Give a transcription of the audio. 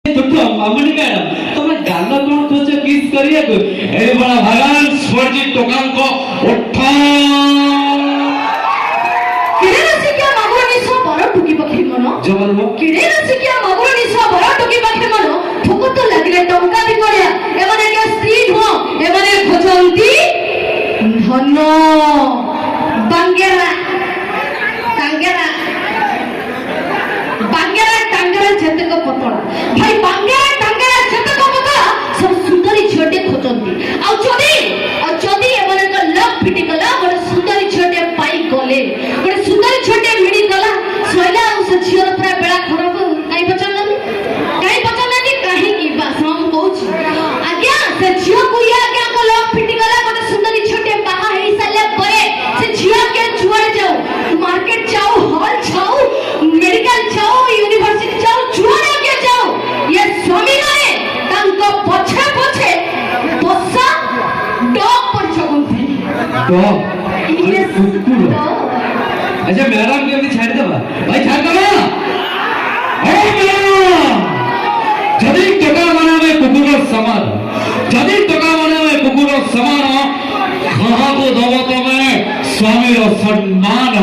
तो मामनी मैडम तुम्हें गाल कौन खोज किस करिया को ए बड़ा भगवान स्वर्जी टोकान को उठा किरे रसी क्या मागुर निसा बड़ टुकी पखी मनो जबर वो किरे रसी क्या मागुर निसा बड़ टुकी पखी मनो ठोको तो लगिले टंका भी करिया एमाने के स्त्री हो एमाने खोजंती धन बांगेरा टांगेरा बांगेरा टांगेरा जेते को पतला भाई बांगेरा टांगेरा जेते को पतला सब सुंदरी झियोटे खोजंती आ जदी एमाने को लव फिटी गला गोटे सुंदरी झियोटे पाई गले गोटे सुंदरी झियोटे मिडी गला सोइला आ से झियोर पूरा बेला खराब काई बचन काहे की बस हम कहू आज्ञा से झियो को या आज्ञा को लव फिटी गला गोटे सुंदरी झियोटे बाहा हेई साले परे से झियो के छुआड़ जाओ मार्केट जाओ हॉल जाओ मेडिकल जाओ यूनिवर्सिटी जाओ छुआड़ के जाओ ये स्वामी रहे तांको पछे पछे बसा डॉग पर चगुंथे डॉग ये कुकुर अच्छा मैडम के भी छाड़ देबा भाई छाड़ देबा ओ मैडम जदी टका बनावे कुकुर समान जदी टका बनावे कुकुर समान कहा को दबो तमे स्वामी रो सम्मान